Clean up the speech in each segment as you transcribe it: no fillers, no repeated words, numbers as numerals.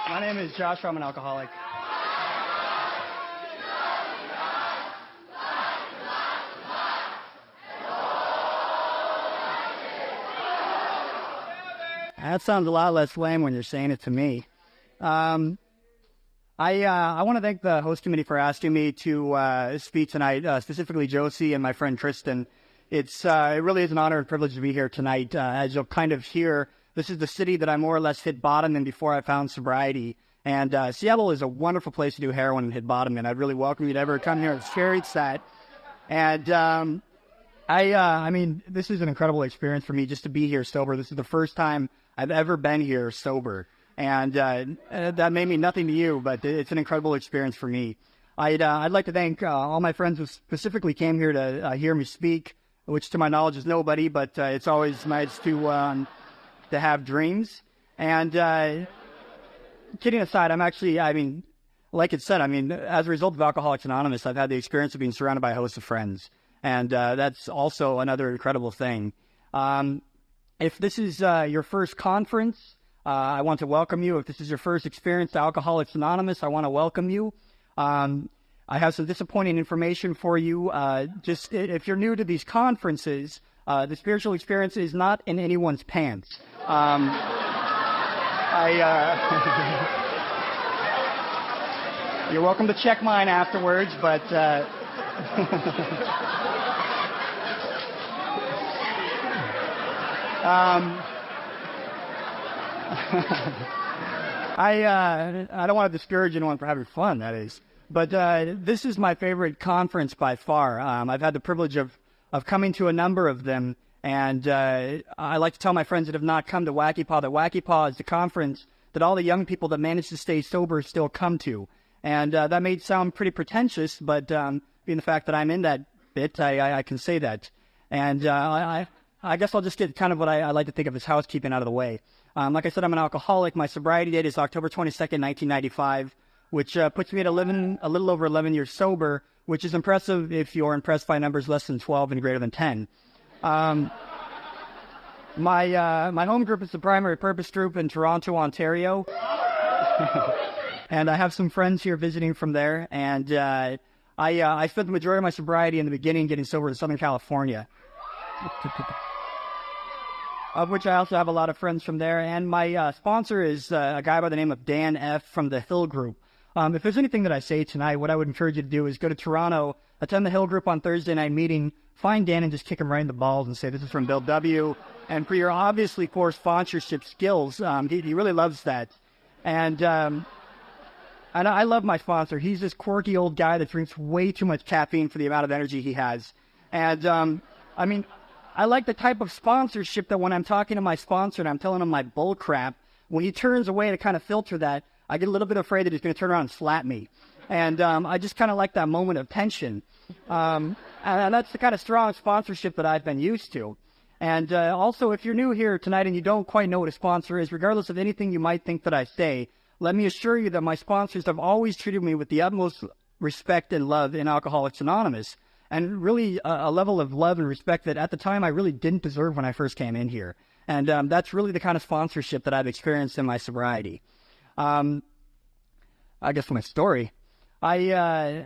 My name is Joshua. I'm an alcoholic. That sounds a lot less lame when you're saying it to me. I want to thank the host committee for asking me to speak tonight, specifically Josie and my friend Tristan. It really is an honor and privilege to be here tonight. As you'll kind of hear, this is the city that I more or less hit bottom in before I found sobriety. And Seattle is a wonderful place to do heroin and hit bottom, and I'd really welcome you to ever come here and experience that. And I mean, this is an incredible experience for me just to be here sober. This is the first time I've ever been here sober. And that may mean nothing to you, but it's an incredible experience for me. I'd like to thank all my friends who specifically came here to hear me speak, which to my knowledge is nobody, but it's always nice to have dreams. And kidding aside, like it said, as a result of Alcoholics Anonymous, I've had the experience of being surrounded by a host of friends. And that's also another incredible thing. If this is your first conference, I want to welcome you. If this is your first experience to Alcoholics Anonymous, I want to welcome you. I have some disappointing information for you. Just if you're new to these conferences, the spiritual experience is not in anyone's pants. You're welcome to check mine afterwards, but I don't want to discourage anyone for having fun, that is. But this is my favorite conference by far. I've had the privilege of coming to a number of them, and I like to tell my friends that have not come to Wacky Paw that Wacky Paw is the conference that all the young people that manage to stay sober still come to. And that may sound pretty pretentious, but being the fact that I'm in that bit, I can say that. And I guess I'll just get kind of what I like to think of as housekeeping out of the way. Like I said, I'm an alcoholic. My sobriety date is October 22nd, 1995, which puts me at a little over 11 years sober, which is impressive if you're impressed by numbers less than 12 and greater than 10. My home group is the Primary Purpose Group in Toronto, Ontario. And I have some friends here visiting from there. And I spent the majority of my sobriety in the beginning getting sober in Southern California, of which I also have a lot of friends from there. And my sponsor is a guy by the name of Dan F. from the Hill Group. If there's anything that I say tonight, what I would encourage you to do is go to Toronto, attend the Hill Group on Thursday night meeting, find Dan and just kick him right in the balls and say, this is from Bill W. And for your obviously poor sponsorship skills, he really loves that. And I love my sponsor. He's this quirky old guy that drinks way too much caffeine for the amount of energy he has. And, I like the type of sponsorship that when I'm talking to my sponsor and I'm telling him my bull crap, when he turns away to kind of filter that, I get a little bit afraid that he's going to turn around and slap me. And I just kind of like that moment of tension. And that's the kind of strong sponsorship that I've been used to. And also, if you're new here tonight and you don't quite know what a sponsor is, regardless of anything you might think that I say, let me assure you that my sponsors have always treated me with the utmost respect and love in Alcoholics Anonymous. And really a level of love and respect that at the time I really didn't deserve when I first came in here. And that's really the kind of sponsorship that I've experienced in my sobriety. I guess for my story, I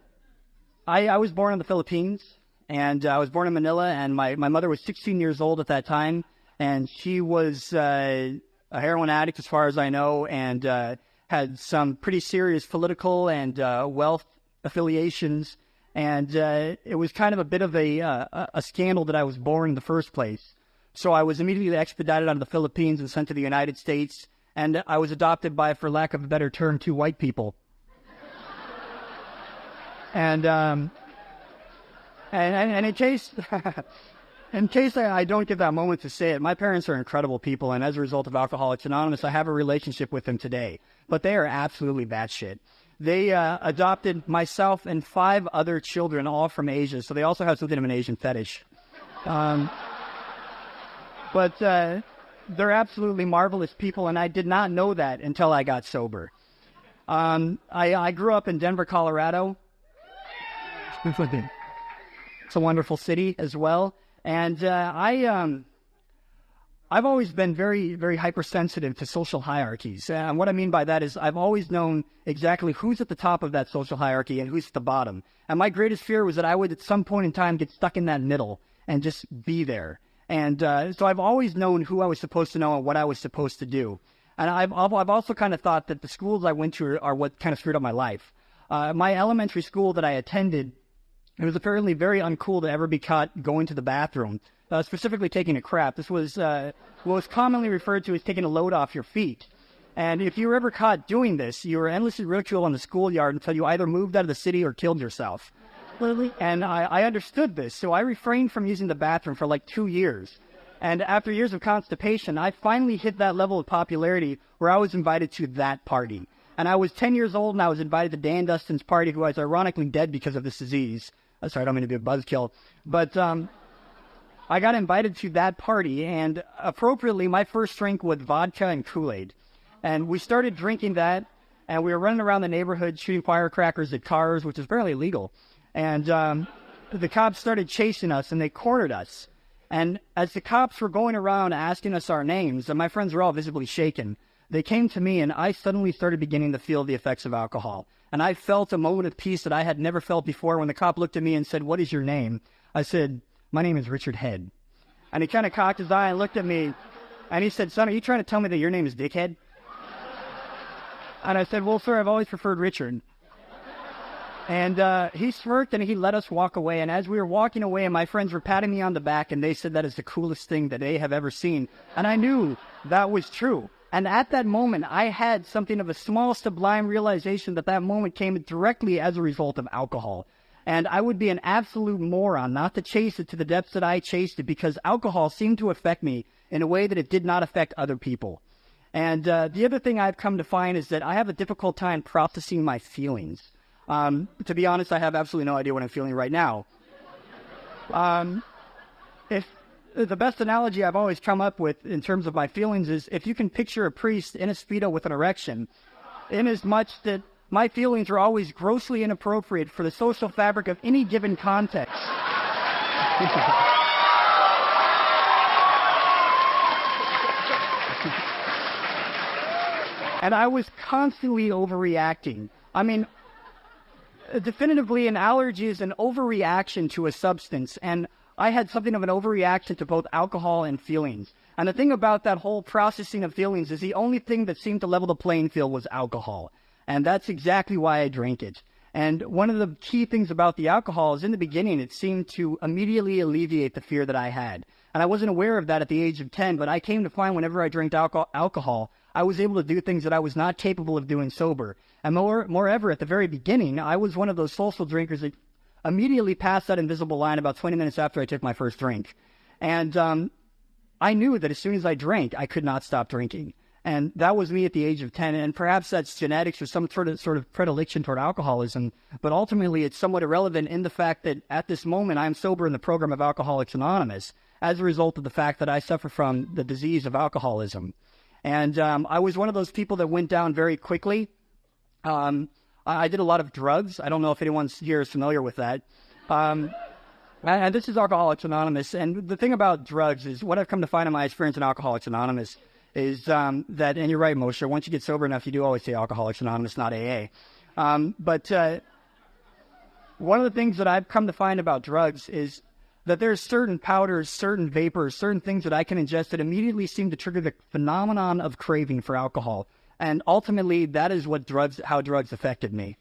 was born in the Philippines, and I was born in Manila, and my mother was 16 years old at that time, and she was a heroin addict as far as I know, and had some pretty serious political and wealth affiliations. And it was kind of a bit of a scandal that I was born in the first place. So I was immediately expedited out of the Philippines and sent to the United States. And I was adopted by, for lack of a better term, 2 white people. And in case I don't get that moment to say it, my parents are incredible people. And as a result of Alcoholics Anonymous, I have a relationship with them today. But they are absolutely batshit. They adopted myself and 5 other children, all from Asia. So they also have something of an Asian fetish. But they're absolutely marvelous people, and I did not know that until I got sober. I grew up in Denver, Colorado. It's a wonderful city as well. And I've always been very, very hypersensitive to social hierarchies. And what I mean by that is I've always known exactly who's at the top of that social hierarchy and who's at the bottom. And my greatest fear was that I would at some point in time get stuck in that middle and just be there. And so I've always known who I was supposed to know and what I was supposed to do. And I've also kind of thought that the schools I went to are what kind of screwed up my life. My elementary school that I attended, it was apparently very uncool to ever be caught going to the bathroom, specifically taking a crap. This was what was commonly referred to as taking a load off your feet. And if you were ever caught doing this, you were endlessly ridiculed in the schoolyard until you either moved out of the city or killed yourself. And I understood this, so I refrained from using the bathroom for like 2 years. And after years of constipation, I finally hit that level of popularity where I was invited to that party. And I was 10 years old, and I was invited to Dan Dustin's party, who was ironically dead because of this disease. Sorry, I don't mean to be a buzzkill. But I got invited to that party, and appropriately, my first drink was vodka and Kool-Aid. And we started drinking that, and we were running around the neighborhood shooting firecrackers at cars, which is barely illegal. And the cops started chasing us, and they cornered us. And as the cops were going around asking us our names, and my friends were all visibly shaken, they came to me, and I suddenly started beginning to feel the effects of alcohol. And I felt a moment of peace that I had never felt before when the cop looked at me and said, "What is your name?" I said, "My name is Richard Head." And he kind of cocked his eye and looked at me, and he said, "Son, are you trying to tell me that your name is Dickhead?" And I said, "Well, sir, I've always preferred Richard." And he smirked, and he let us walk away. And as we were walking away, my friends were patting me on the back, and they said that is the coolest thing that they have ever seen. And I knew that was true. And at that moment, I had something of a small sublime realization that that moment came directly as a result of alcohol. And I would be an absolute moron not to chase it to the depths that I chased it, because alcohol seemed to affect me in a way that it did not affect other people. And the other thing I've come to find is that I have a difficult time processing my feelings. To be honest, I have absolutely no idea what I'm feeling right now. If the best analogy I've always come up with in terms of my feelings is if you can picture a priest in a Speedo with an erection, in as much that my feelings are always grossly inappropriate for the social fabric of any given context. And I was constantly overreacting. I mean, definitively, an allergy is an overreaction to a substance, and I had something of an overreaction to both alcohol and feelings. And the thing about that whole processing of feelings is the only thing that seemed to level the playing field was alcohol. And that's exactly why I drank it. And one of the key things about the alcohol is in the beginning, it seemed to immediately alleviate the fear that I had. And I wasn't aware of that at the age of 10, but I came to find whenever I drank alcohol, I was able to do things that I was not capable of doing sober. And moreover, at the very beginning, I was one of those social drinkers that immediately passed that invisible line about 20 minutes after I took my first drink. And I knew that as soon as I drank, I could not stop drinking. And that was me at the age of 10. And perhaps that's genetics or some sort of predilection toward alcoholism. But ultimately, it's somewhat irrelevant in the fact that at this moment, I'm sober in the program of Alcoholics Anonymous as a result of the fact that I suffer from the disease of alcoholism. And I was one of those people that went down very quickly. I did a lot of drugs. I don't know if anyone here is familiar with that. And this is Alcoholics Anonymous. And the thing about drugs is what I've come to find in my experience in Alcoholics Anonymous is that, and you're right, Moshe, once you get sober enough, you do always say Alcoholics Anonymous, not AA. But one of the things that I've come to find about drugs is that there's certain powders, certain vapors, certain things that I can ingest that immediately seem to trigger the phenomenon of craving for alcohol. And ultimately, that is how drugs affected me.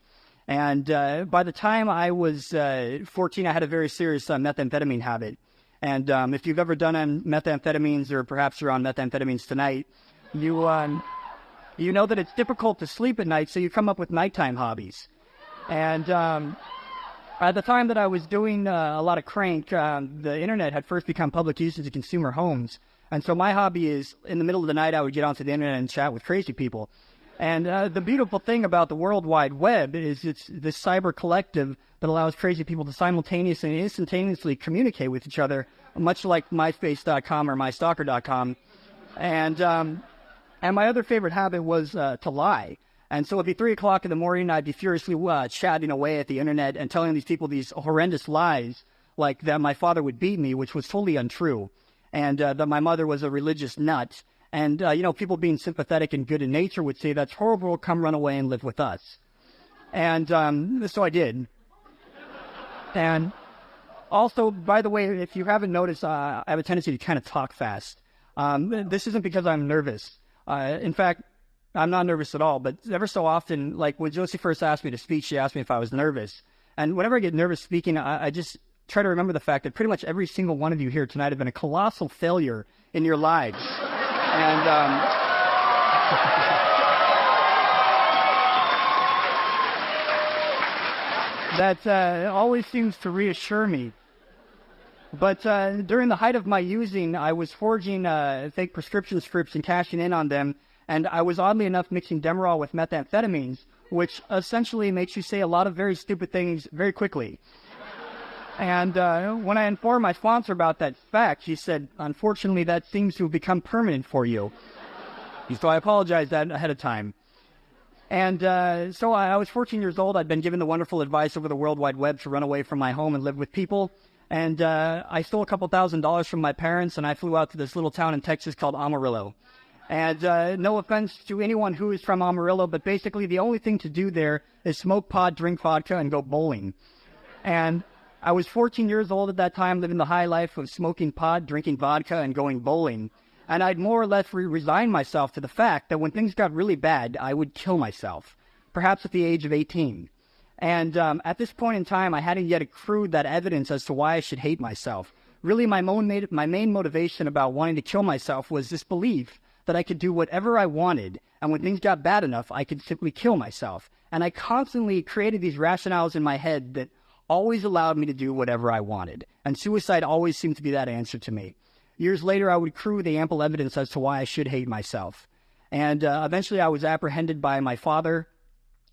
And by the time I was 14, I had a very serious methamphetamine habit. And if you've ever done methamphetamines, or perhaps you're on methamphetamines tonight, you know that it's difficult to sleep at night, so you come up with nighttime hobbies. And at the time that I was doing a lot of crank, the internet had first become public usage in consumer homes. And so my hobby is, in the middle of the night, I would get onto the internet and chat with crazy people. And the beautiful thing about the World Wide Web is it's this cyber collective that allows crazy people to simultaneously and instantaneously communicate with each other, much like MySpace.com or MyStalker.com. And my other favorite habit was to lie. And so it'd be 3 o'clock in the morning, I'd be furiously chatting away at the internet and telling these people these horrendous lies, like that my father would beat me, which was totally untrue. and that my mother was a religious nut. And, people being sympathetic and good in nature would say, that's horrible, come run away and live with us. And so I did. And also, by the way, if you haven't noticed, I have a tendency to kind of talk fast. This isn't because I'm nervous. In fact, I'm not nervous at all, but ever so often, like when Josie first asked me to speak, she asked me if I was nervous. And whenever I get nervous speaking, I just try to remember the fact that pretty much every single one of you here tonight have been a colossal failure in your lives. And that always seems to reassure me. But during the height of my using, I was forging fake prescription scripts and cashing in on them. And I was oddly enough mixing Demerol with methamphetamines, which essentially makes you say a lot of very stupid things very quickly. And when I informed my sponsor about that fact, he said, unfortunately, that seems to have become permanent for you. So I apologized that ahead of time. And so I was 14 years old. I'd been given the wonderful advice over the World Wide Web to run away from my home and live with people. And I stole a couple $1,000s from my parents, and I flew out to this little town in Texas called Amarillo. And no offense to anyone who is from Amarillo, but basically the only thing to do there is smoke pot, drink vodka, and go bowling. And I was 14 years old at that time, living the high life of smoking pot, drinking vodka, and going bowling. And I'd more or less resigned myself to the fact that when things got really bad, I would kill myself, perhaps at the age of 18. And at this point in time, I hadn't yet accrued that evidence as to why I should hate myself. Really, my main motivation about wanting to kill myself was this belief that I could do whatever I wanted, and when things got bad enough, I could simply kill myself. And I constantly created these rationales in my head that always allowed me to do whatever I wanted. And suicide always seemed to be that answer to me. Years later, I would accrue the ample evidence as to why I should hate myself. And eventually I was apprehended by my father.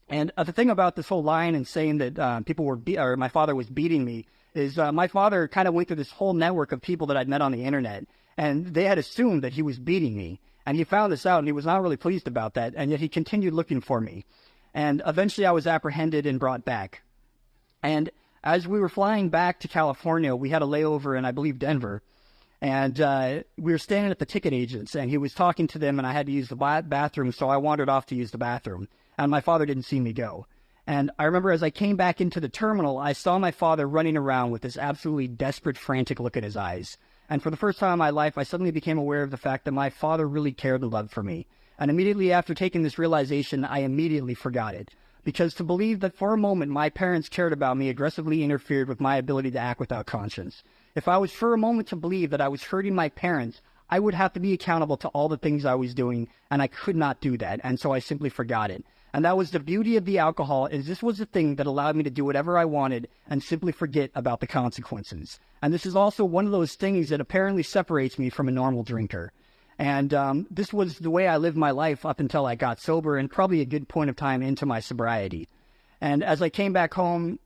And the thing about this whole line and saying that my father was beating me is my father kind of went through this whole network of people that I'd met on the internet. And they had assumed that he was beating me. And he found this out, and he was not really pleased about that, and yet he continued looking for me. And eventually I was apprehended and brought back. And as we were flying back to California, we had a layover in, I believe, Denver. And we were standing at the ticket agents, and he was talking to them, and I had to use the bathroom, so I wandered off to use the bathroom. And my father didn't see me go. And I remember as I came back into the terminal, I saw my father running around with this absolutely desperate, frantic look in his eyes. And for the first time in my life, I suddenly became aware of the fact that my father really cared and loved for me. And immediately after taking this realization, I immediately forgot it. Because to believe that for a moment my parents cared about me aggressively interfered with my ability to act without conscience. If I was for a moment to believe that I was hurting my parents, I would have to be accountable to all the things I was doing, and I could not do that, and so I simply forgot it. And that was the beauty of the alcohol, is this was the thing that allowed me to do whatever I wanted and simply forget about the consequences. And this is also one of those things that apparently separates me from a normal drinker. And this was the way I lived my life up until I got sober, and probably a good point of time into my sobriety. And as I came back home,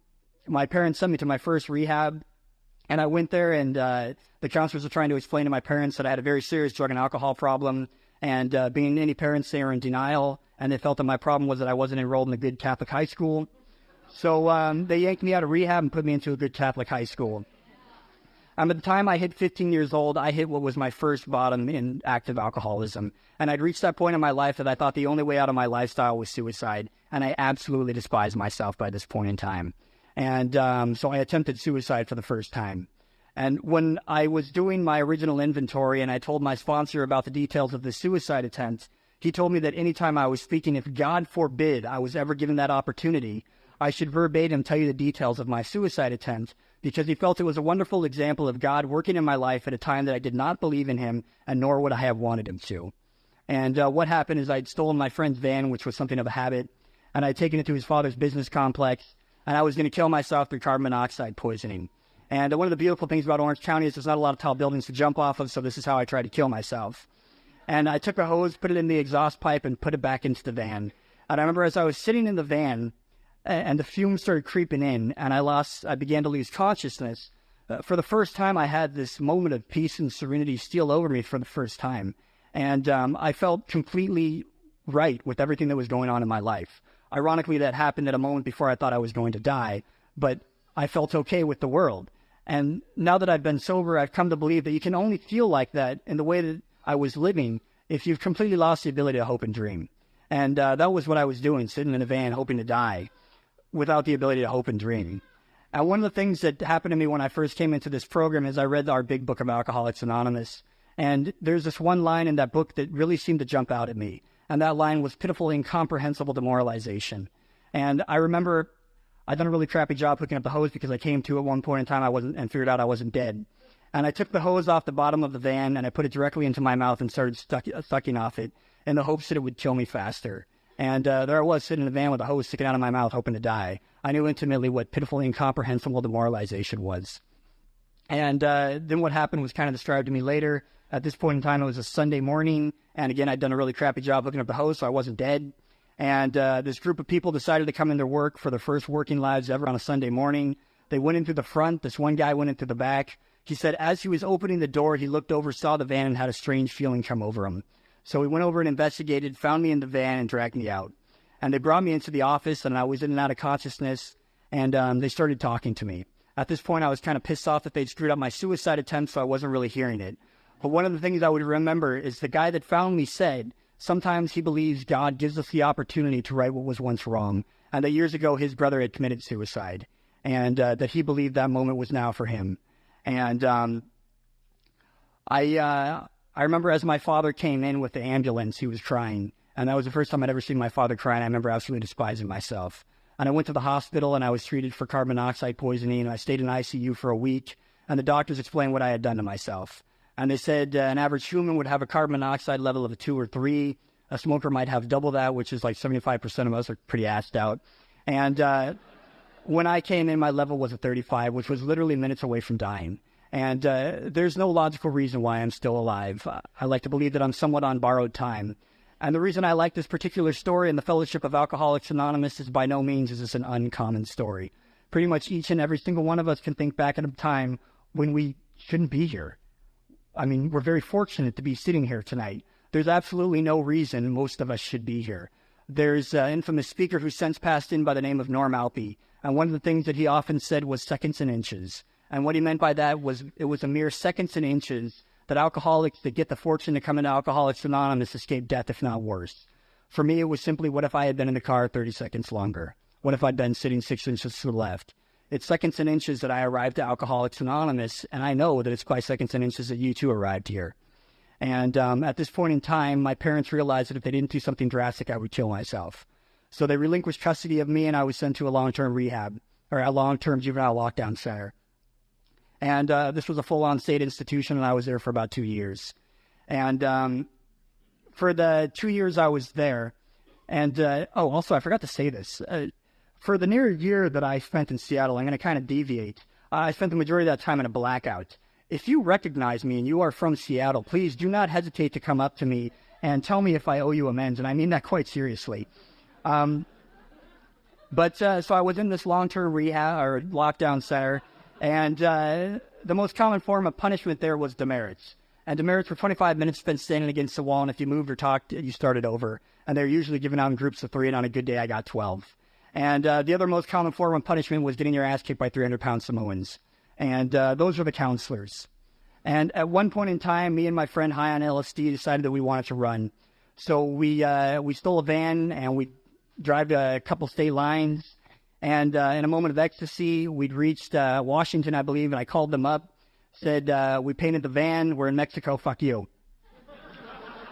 my parents sent me to my first rehab, and I went there, and the counselors were trying to explain to my parents that I had a very serious drug and alcohol problem, and being any parents, they were in denial, and they felt that my problem was that I wasn't enrolled in a good Catholic high school. So they yanked me out of rehab and put me into a good Catholic high school. At the time I hit 15 years old, I hit what was my first bottom in active alcoholism. And I'd reached that point in my life that I thought the only way out of my lifestyle was suicide. And I absolutely despised myself by this point in time. And so I attempted suicide for the first time. And when I was doing my original inventory and I told my sponsor about the details of the suicide attempt, he told me that anytime I was speaking, if God forbid I was ever given that opportunity, I should verbatim tell you the details of my suicide attempt, because he felt it was a wonderful example of God working in my life at a time that I did not believe in him, and nor would I have wanted him to. And what happened is I'd stolen my friend's van, which was something of a habit, and I'd taken it to his father's business complex, and I was going to kill myself through carbon monoxide poisoning. And one of the beautiful things about Orange County is there's not a lot of tall buildings to jump off of, so this is how I tried to kill myself. And I took a hose, put it in the exhaust pipe, and put it back into the van. And I remember as I was sitting in the van, and the fumes started creeping in, and I began to lose consciousness. For the first time, I had this moment of peace and serenity steal over me for the first time. And I felt completely right with everything that was going on in my life. Ironically, that happened at a moment before I thought I was going to die, but I felt okay with the world. And now that I've been sober, I've come to believe that you can only feel like that in the way that I was living if you've completely lost the ability to hope and dream. And that was what I was doing, sitting in a van hoping to die without the ability to hope and dream. And one of the things that happened to me when I first came into this program is I read our big book of Alcoholics Anonymous. And there's this one line in that book that really seemed to jump out at me. And that line was pitiful, incomprehensible demoralization. And I remember I'd done a really crappy job hooking up the hose because I came to at one point in time and figured out I wasn't dead. And I took the hose off the bottom of the van and I put it directly into my mouth and started sucking off it in the hopes that it would kill me faster. And there I was sitting in the van with a hose sticking out of my mouth hoping to die. I knew intimately what pitiful, incomprehensible demoralization was. And then what happened was kind of described to me later. At this point in time, it was a Sunday morning. And again, I'd done a really crappy job hooking up the hose, so I wasn't dead. And this group of people decided to come in their work for their first working lives ever on a Sunday morning. They went in through the front. This one guy went in through the back. He said as he was opening the door, he looked over, saw the van, and had a strange feeling come over him. So he went over and investigated, found me in the van, and dragged me out. And they brought me into the office, and I was in and out of consciousness, and they started talking to me. At this point, I was kind of pissed off that they'd screwed up my suicide attempt, so I wasn't really hearing it. But one of the things I would remember is the guy that found me said, sometimes he believes God gives us the opportunity to right what was once wrong, and that years ago his brother had committed suicide, and that he believed that moment was now for him. And I remember as my father came in with the ambulance, he was crying, and that was the first time I'd ever seen my father cry, and I remember absolutely despising myself. And I went to the hospital, and I was treated for carbon monoxide poisoning, and I stayed in ICU for a week, and the doctors explained what I had done to myself. And they said an average human would have a carbon monoxide level of a 2 or 3. A smoker might have double that, which is like 75% of us are pretty assed out. And when I came in, my level was a 35, which was literally minutes away from dying. And there's no logical reason why I'm still alive. I like to believe that I'm somewhat on borrowed time. And the reason I like this particular story in the Fellowship of Alcoholics Anonymous is by no means is this an uncommon story. Pretty much each and every single one of us can think back at a time when we shouldn't be here. I mean, we're very fortunate to be sitting here tonight. There's absolutely no reason most of us should be here. There's an infamous speaker who's since passed in by the name of Norm Alpe, and one of the things that he often said was seconds and inches. And what he meant by that was it was a mere seconds and inches that alcoholics that get the fortune to come into Alcoholics Anonymous escape death, if not worse. For me, it was simply, what if I had been in the car 30 seconds longer? What if I'd been sitting 6 inches to the left? It's seconds and inches that I arrived at Alcoholics Anonymous, and I know that it's by seconds and inches that you too arrived here. And at this point in time, my parents realized that if they didn't do something drastic, I would kill myself. So they relinquished custody of me, and I was sent to a long-term rehab, or a long-term juvenile lockdown center. And this was a full-on state institution, and I was there for about 2 years. And for the 2 years I was there, and also I forgot to say this, for the near year that I spent in Seattle, I'm going to kind of deviate. I spent the majority of that time in a blackout. If you recognize me and you are from Seattle, please do not hesitate to come up to me and tell me if I owe you amends, and I mean that quite seriously. So I was in this long-term rehab or lockdown center, and the most common form of punishment there was demerits. And demerits were 25 minutes spent standing against the wall, and if you moved or talked, you started over. And they're usually given out in groups of 3, and on a good day I got 12. And the other most common form of punishment was getting your ass kicked by 300-pound Samoans. And those were the counselors. And at one point in time, me and my friend high on LSD decided that we wanted to run. So we stole a van, and we drive a couple state lines. And in a moment of ecstasy, we'd reached Washington, I believe, and I called them up, said, we painted the van, we're in Mexico, fuck you.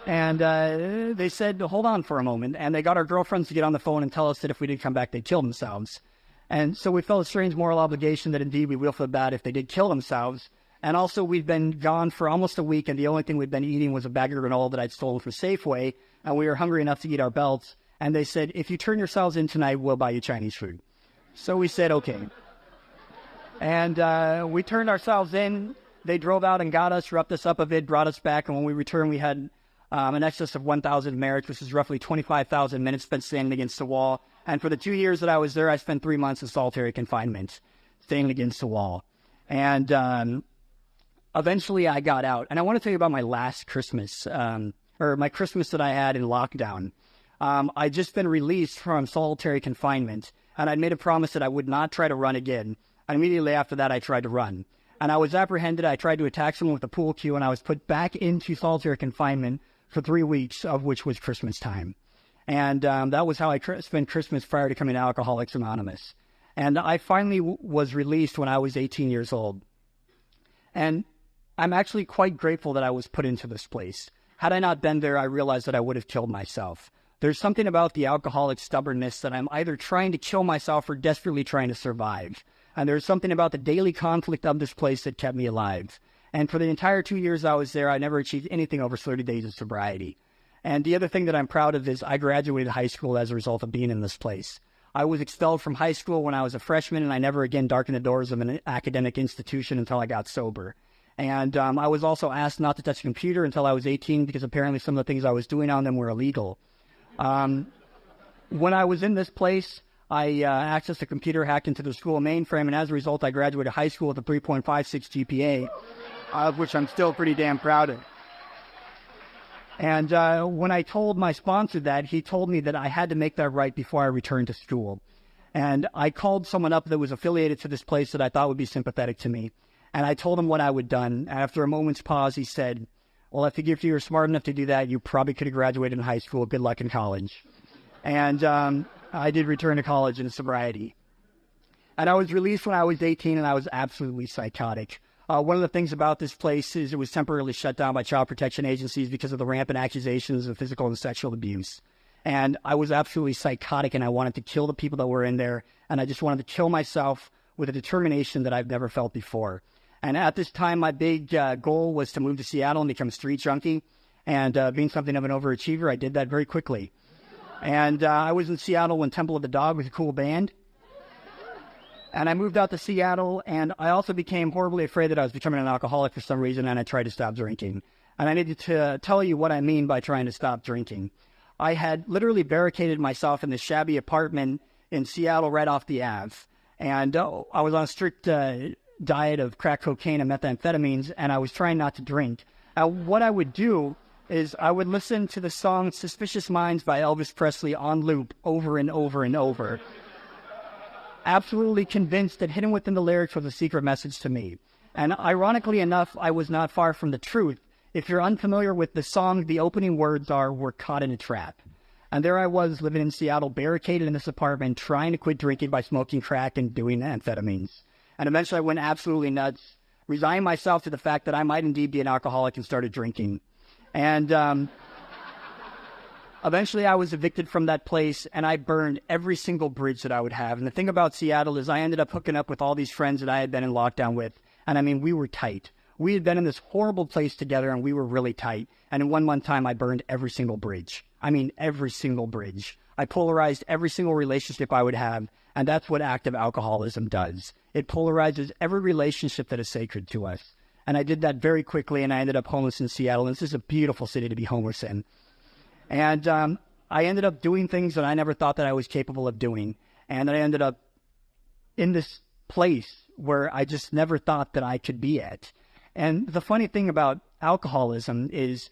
And they said, hold on for a moment. And they got our girlfriends to get on the phone and tell us that if we did come back, they'd kill themselves. And so we felt a strange moral obligation that indeed we will feel bad if they did kill themselves. And also we'd been gone for almost a week, and the only thing we'd been eating was a bag of granola that I'd stolen from Safeway, and we were hungry enough to eat our belts. And they said, if you turn yourselves in tonight, we'll buy you Chinese food. So we said, okay. And we turned ourselves in. They drove out and got us, roughed us up a bit, brought us back, and when we returned, we had in excess of 1,000 merits, which is roughly 25,000 minutes spent standing against the wall. And for the 2 years that I was there, I spent 3 months in solitary confinement, standing against the wall. And eventually I got out. And I want to tell you about my last Christmas, or my Christmas that I had in lockdown. I'd just been released from solitary confinement, and I'd made a promise that I would not try to run again. And immediately after that, I tried to run. and I was apprehended. I tried to attack someone with a pool cue, and I was put back into solitary confinement for 3 weeks, of which was Christmas time. And that was how I spent Christmas prior to coming to Alcoholics Anonymous. And I finally was released when I was 18 years old. And I'm actually quite grateful that I was put into this place. Had I not been there, I realized that I would have killed myself. There's something about the alcoholic stubbornness that I'm either trying to kill myself or desperately trying to survive. And there's something about the daily conflict of this place that kept me alive. And for the entire 2 years I was there, I never achieved anything over 30 days of sobriety. And the other thing that I'm proud of is I graduated high school as a result of being in this place. I was expelled from high school when I was a freshman, and I never again darkened the doors of an academic institution until I got sober. And I was also asked not to touch a computer until I was 18 because apparently some of the things I was doing on them were illegal. When I was in this place, I accessed a computer, hacked into the school mainframe, and as a result, I graduated high school with a 3.56 GPA, of which I'm still pretty damn proud of. And when I told my sponsor that, he told me that I had to make that right before I returned to school. And I called someone up that was affiliated to this place that I thought would be sympathetic to me. And I told him what I would done. After a moment's pause, he said, well, if you were smart enough to do that, you probably could have graduated in high school. Good luck in college. And I did return to college in sobriety. And I was released when I was 18, and I was absolutely psychotic. One of the things about this place is it was temporarily shut down by child protection agencies because of the rampant accusations of physical and sexual abuse. And I was absolutely psychotic, and I wanted to kill the people that were in there, and I just wanted to kill myself with a determination that I've never felt before. And at this time, my big goal was to move to Seattle and become a street junkie. And being something of an overachiever, I did that very quickly. And I was in Seattle when Temple of the Dog was a cool band. And I moved out to Seattle, and I also became horribly afraid that I was becoming an alcoholic for some reason, and I tried to stop drinking. And I needed to tell you what I mean by trying to stop drinking. I had literally barricaded myself in this shabby apartment in Seattle right off the Ave. And I was on a strict diet of crack cocaine and methamphetamines, and I was trying not to drink. What I would do is I would listen to the song Suspicious Minds by Elvis Presley on loop over and over and over. Absolutely convinced that hidden within the lyrics was a secret message to me. And ironically enough, I was not far from the truth. If you're unfamiliar with the song, the opening words are, "We're caught in a trap." And there I was living in Seattle, barricaded in this apartment, trying to quit drinking by smoking crack and doing amphetamines. And eventually I went absolutely nuts, resigned myself to the fact that I might indeed be an alcoholic, and started drinking. And eventually I was evicted from that place, and I burned every single bridge that I would have. And the thing about Seattle is I ended up hooking up with all these friends that I had been in lockdown with. And I mean, we were tight. We had been in this horrible place together, and we were really tight. And in 1 month time, I burned every single bridge. I mean, every single bridge. I polarized every single relationship I would have. And that's what active alcoholism does. It polarizes every relationship that is sacred to us. And I did that very quickly, and I ended up homeless in Seattle. And this is a beautiful city to be homeless in. And I ended up doing things that I never thought that I was capable of doing. And I ended up in this place where I just never thought that I could be at. And the funny thing about alcoholism is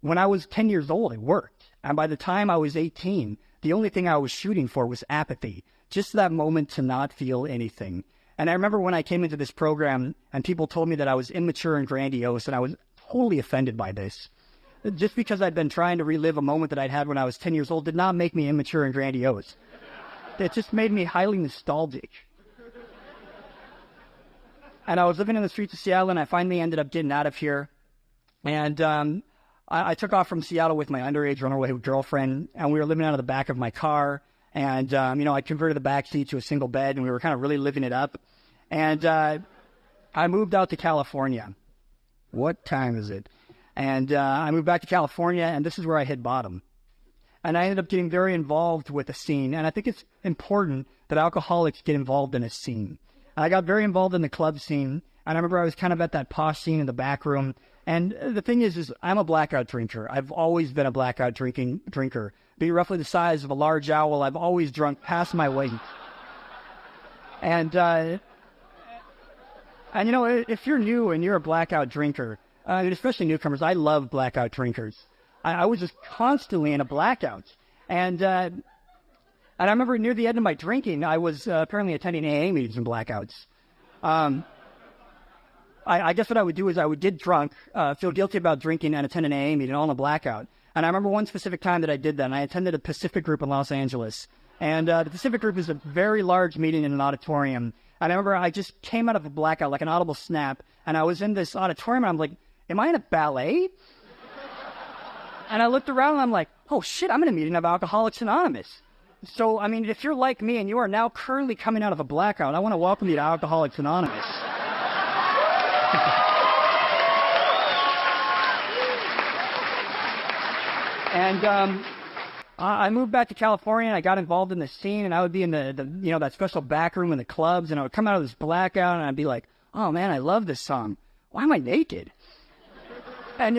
when I was 10 years old, it worked. And by the time I was 18, the only thing I was shooting for was apathy. Just that moment to not feel anything. And I remember when I came into this program and people told me that I was immature and grandiose, and I was totally offended by this. Just because I'd been trying to relive a moment that I'd had when I was 10 years old did not make me immature and grandiose. It just made me highly nostalgic. And I was living in the streets of Seattle, and I finally ended up getting out of here. And I took off from Seattle with my underage runaway girlfriend, and we were living out of the back of my car. And, I converted the back seat to a single bed, and we were kind of really living it up. And I moved out to California. What time is it? And I moved back to California, and this is where I hit bottom. And I ended up getting very involved with the scene. And I think it's important that alcoholics get involved in a scene. I got very involved in the club scene. And I remember I was kind of at that posh scene in the back room. And the thing is I'm a blackout drinker. I've always been a blackout drinker. Being roughly the size of a large owl, I've always drunk past my weight. And if you're new and you're a blackout drinker, especially newcomers, I love blackout drinkers. I was just constantly in a blackout. And I remember near the end of my drinking, I was apparently attending AA meetings and blackouts. I guess what I would do is I would get drunk, feel guilty about drinking, and attend an AA meeting all in a blackout. And I remember one specific time that I did that, and I attended a Pacific group in Los Angeles. And the Pacific group is a very large meeting in an auditorium. And I remember I just came out of a blackout, like an audible snap, and I was in this auditorium, and I'm like, am I in a ballet? And I looked around, and I'm like, oh, shit, I'm in a meeting of Alcoholics Anonymous. So, I mean, if you're like me and you are now currently coming out of a blackout, I want to welcome you to Alcoholics Anonymous. And I moved back to California, and I got involved in the scene, and I would be in the that special back room in the clubs, and I would come out of this blackout, and I'd be like, oh, man, I love this song. Why am I naked? And,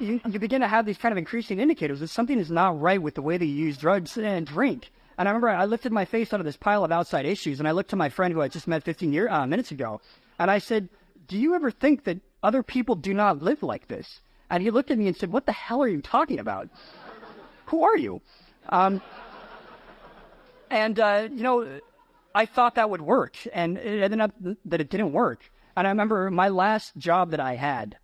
you begin to have these kind of increasing indicators that something is not right with the way that you use drugs and drink. And I remember I lifted my face out of this pile of outside issues, and I looked to my friend who I just met 15 minutes ago, and I said, do you ever think that other people do not live like this? And he looked at me and said, what the hell are you talking about? Who are you? I thought that would work, and it ended up that it didn't work. And I remember my last job that I had,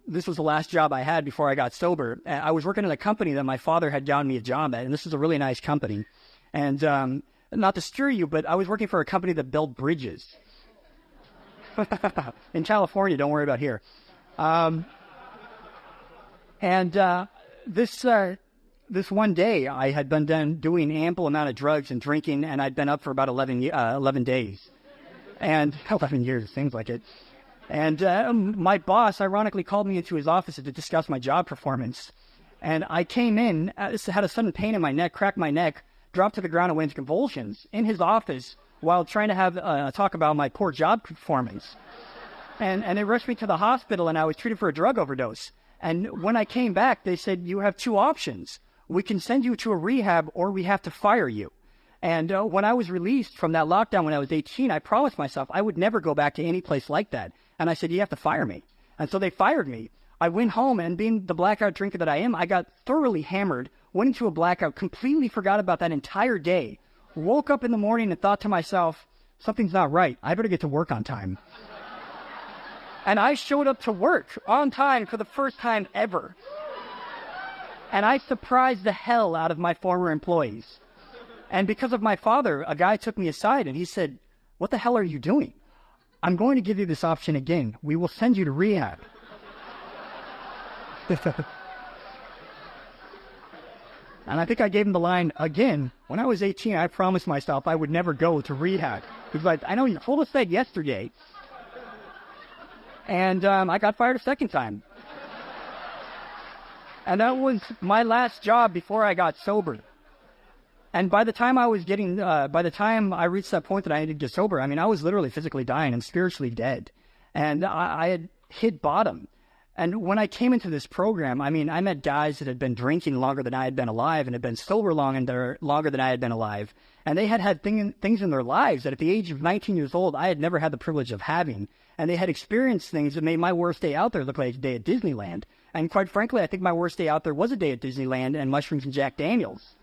this was the last job I had before I got sober. I was working at a company that my father had gotten me a job at, and this was a really nice company. And not to stir you, but I was working for a company that built bridges. In California, don't worry about here. This one day, I had been doing ample amount of drugs and drinking, and I'd been up for about 11 days. And 11 years, it seems like it. And my boss, ironically, called me into his office to discuss my job performance. And I came in, had a sudden pain in my neck, cracked my neck, dropped to the ground and went into convulsions in his office while trying to have a talk about my poor job performance. And they rushed me to the hospital, and I was treated for a drug overdose. And when I came back, they said, you have two options. We can send you to a rehab, or we have to fire you. And when I was released from that lockdown when I was 18, I promised myself I would never go back to any place like that. And I said, you have to fire me. And so they fired me. I went home, and being the blackout drinker that I am, I got thoroughly hammered, went into a blackout, completely forgot about that entire day, woke up in the morning and thought to myself, something's not right. I better get to work on time. And I showed up to work on time for the first time ever. And I surprised the hell out of my former employees. And because of my father, a guy took me aside and he said, what the hell are you doing? I'm going to give you this option again. We will send you to rehab. And I think I gave him the line again. When I was 18, I promised myself I would never go to rehab. He was like, I know you told us that yesterday. And I got fired a second time. And that was my last job before I got sober. And by the time I reached that point that I needed to get sober, I mean, I was literally physically dying and spiritually dead. And I had hit bottom. And when I came into this program, I mean, I met guys that had been drinking longer than I had been alive and had been sober longer than I had been alive. And they had things in their lives that at the age of 19 years old, I had never had the privilege of having. And they had experienced things that made my worst day out there look like a day at Disneyland. And quite frankly, I think my worst day out there was a day at Disneyland and mushrooms and Jack Daniels.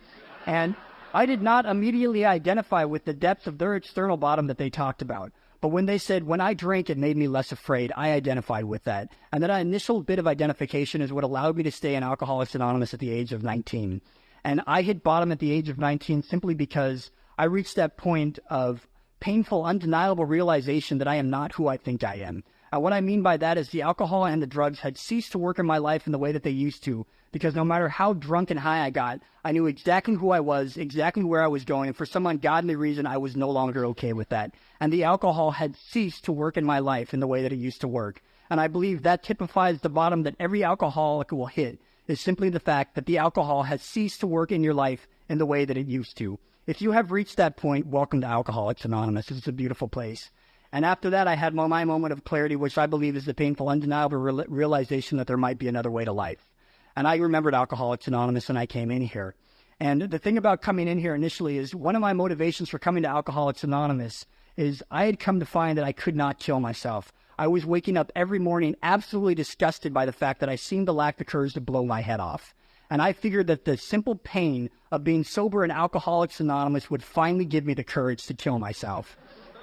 And I did not immediately identify with the depths of their external bottom that they talked about. But when they said, when I drank, it made me less afraid, I identified with that. And that initial bit of identification is what allowed me to stay in Alcoholics Anonymous at the age of 19. And I hit bottom at the age of 19 simply because I reached that point of painful, undeniable realization that I am not who I think I am. And what I mean by that is the alcohol and the drugs had ceased to work in my life in the way that they used to, because no matter how drunk and high I got, I knew exactly who I was, exactly where I was going, and for some ungodly reason, I was no longer okay with that. And the alcohol had ceased to work in my life in the way that it used to work. And I believe that typifies the bottom that every alcoholic will hit, is simply the fact that the alcohol has ceased to work in your life in the way that it used to. If you have reached that point, welcome to Alcoholics Anonymous. It's a beautiful place. And after that, I had my moment of clarity, which I believe is the painful, undeniable realization that there might be another way to life. And I remembered Alcoholics Anonymous when I came in here. And the thing about coming in here initially is one of my motivations for coming to Alcoholics Anonymous is I had come to find that I could not kill myself. I was waking up every morning absolutely disgusted by the fact that I seemed to lack the courage to blow my head off. And I figured that the simple pain of being sober in Alcoholics Anonymous would finally give me the courage to kill myself.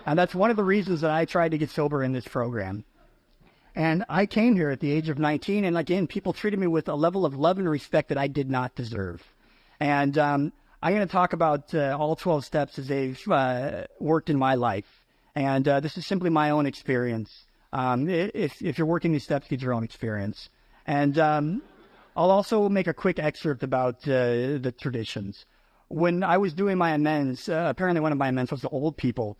And that's one of the reasons that I tried to get sober in this program. And I came here at the age of 19, and again, people treated me with a level of love and respect that I did not deserve. And I'm going to talk about all 12 steps as they've worked in my life. And this is simply my own experience. If you're working these steps, get your own experience. And I'll also make a quick excerpt about the traditions. When I was doing my amends, apparently one of my amends was the old people.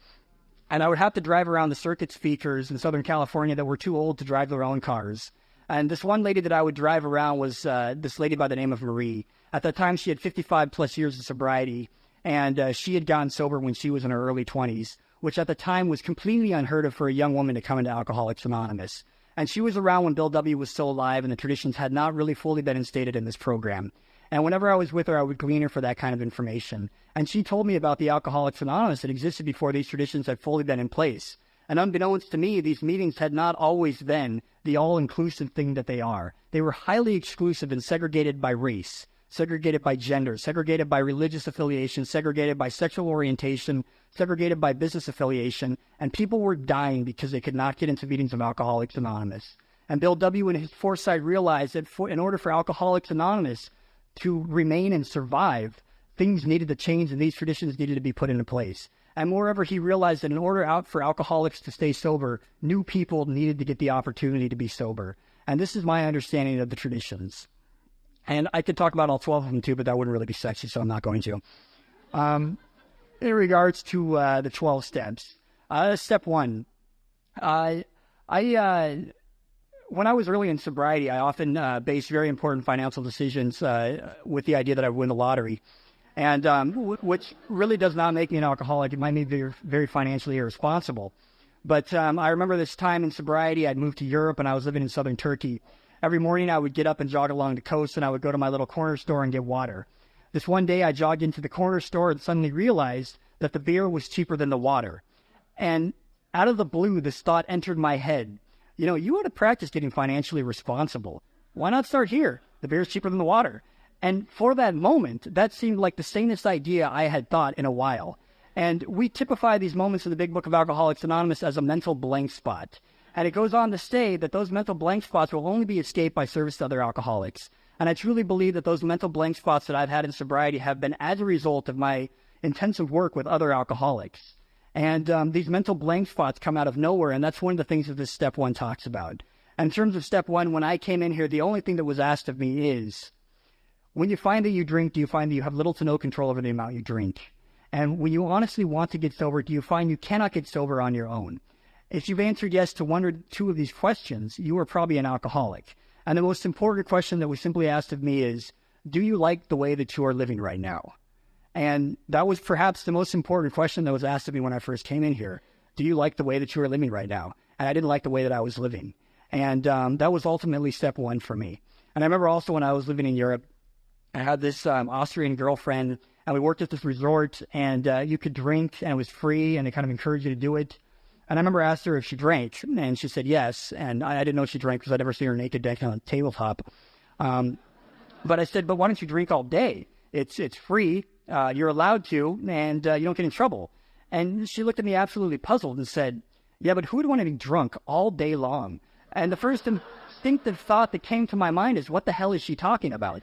And I would have to drive around the circuit speakers in Southern California that were too old to drive their own cars. And this one lady that I would drive around was this lady by the name of Marie. At that time, she had 55 plus years of sobriety, and she had gotten sober when she was in her early 20s, which at the time was completely unheard of for a young woman to come into Alcoholics Anonymous. And she was around when Bill W. was still alive, and the traditions had not really fully been instated in this program. And whenever I was with her, I would glean her for that kind of information. And she told me about the Alcoholics Anonymous that existed before these traditions had fully been in place. And unbeknownst to me, these meetings had not always been the all-inclusive thing that they are. They were highly exclusive and segregated by race, segregated by gender, segregated by religious affiliation, segregated by sexual orientation, segregated by business affiliation, and people were dying because they could not get into meetings of Alcoholics Anonymous. And Bill W. in his foresight realized that in order for Alcoholics Anonymous to remain and survive, things needed to change and these traditions needed to be put into place. And moreover, he realized that in order for alcoholics to stay sober, new people needed to get the opportunity to be sober. And this is my understanding of the traditions. And I could talk about all 12 of them too, but that wouldn't really be sexy, so I'm not going to. In regards to the 12 steps, step one, when I was early in sobriety, I often based very important financial decisions with the idea that I would win the lottery, and which really does not make me an alcoholic. It might make me very financially irresponsible. But I remember this time in sobriety, I'd moved to Europe, and I was living in southern Turkey. Every morning, I would get up and jog along the coast, and I would go to my little corner store and get water. This one day, I jogged into the corner store and suddenly realized that the beer was cheaper than the water. And out of the blue, this thought entered my head. You know, you ought to practice getting financially responsible. Why not start here? The beer is cheaper than the water. And for that moment, that seemed like the sanest idea I had thought in a while. And we typify these moments in the Big Book of Alcoholics Anonymous as a mental blank spot. And it goes on to say that those mental blank spots will only be escaped by service to other alcoholics. And I truly believe that those mental blank spots that I've had in sobriety have been as a result of my intensive work with other alcoholics. And these mental blank spots come out of nowhere, and that's one of the things that this step one talks about. And in terms of step one, when I came in here, the only thing that was asked of me is, when you find that you drink, do you find that you have little to no control over the amount you drink? And when you honestly want to get sober, do you find you cannot get sober on your own? If you've answered yes to one or two of these questions, you are probably an alcoholic. And the most important question that was simply asked of me is, do you like the way that you are living right now? And that was perhaps the most important question that was asked of me when I first came in here. Do you like the way that you are living right now? And I didn't like the way that I was living. And that was ultimately step one for me. And I remember also when I was living in Europe, I had this Austrian girlfriend, and we worked at this resort, and you could drink, and it was free, and they kind of encouraged you to do it. And I remember I asked her if she drank, and she said yes. And I didn't know she drank because I'd never seen her naked dancing on a tabletop. But I said, but why don't you drink all day? It's free. You're allowed to, and you don't get in trouble. And she looked at me absolutely puzzled and said, yeah, but who would want to be drunk all day long? And the first instinctive thought that came to my mind is, what the hell is she talking about?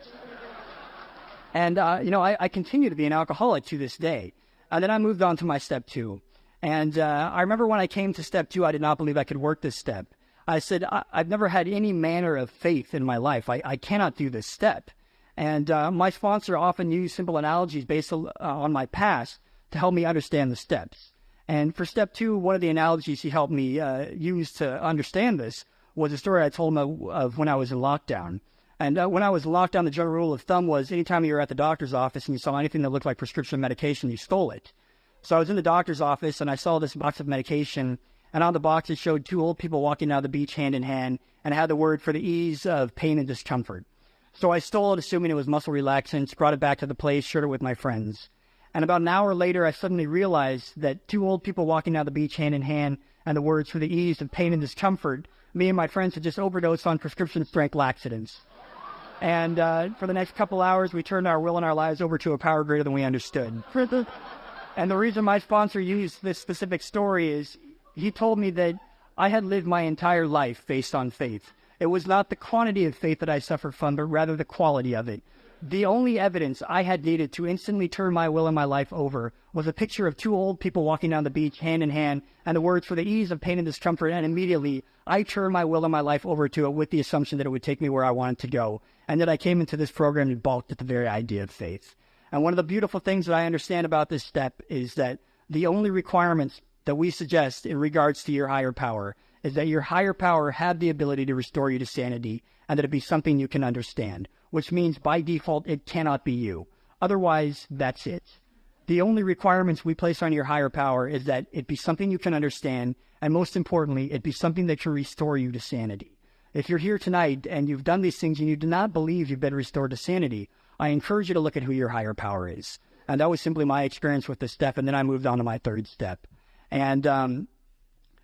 And, I continue to be an alcoholic to this day. And then I moved on to my step two. And I remember when I came to step two, I did not believe I could work this step. I said, I've never had any manner of faith in my life. I cannot do this step. And my sponsor often used simple analogies based on my past to help me understand the steps. And for step two, one of the analogies he helped me use to understand this was a story I told him of when I was in lockdown. And when I was in lockdown, the general rule of thumb was anytime you were at the doctor's office and you saw anything that looked like prescription medication, you stole it. So I was in the doctor's office and I saw this box of medication, and on the box it showed two old people walking down the beach hand in hand, and it had the word for the ease of pain and discomfort. So I stole it, assuming it was muscle relaxants, brought it back to the place, shared it with my friends. And about an hour later, I suddenly realized that two old people walking down the beach hand in hand and the words for the ease of pain and discomfort, me and my friends had just overdosed on prescription strength laxatives. And for the next couple hours, we turned our will and our lives over to a power greater than we understood. And the reason my sponsor used this specific story is he told me that I had lived my entire life based on faith. It was not the quantity of faith that I suffered from, but rather the quality of it. The only evidence I had needed to instantly turn my will and my life over was a picture of two old people walking down the beach hand in hand and the words, "For the ease of pain and discomfort," and immediately I turned my will and my life over to it with the assumption that it would take me where I wanted to go, and that I came into this program and balked at the very idea of faith. And one of the beautiful things that I understand about this step is that the only requirements that we suggest in regards to your higher power is that your higher power have the ability to restore you to sanity, and that it be something you can understand, which means by default it cannot be you. Otherwise, that's it. The only requirements we place on your higher power is that it be something you can understand, and most importantly, it be something that can restore you to sanity. If you're here tonight and you've done these things and you do not believe you've been restored to sanity, I encourage you to look at who your higher power is. And that was simply my experience with this step, and then I moved on to my third step. And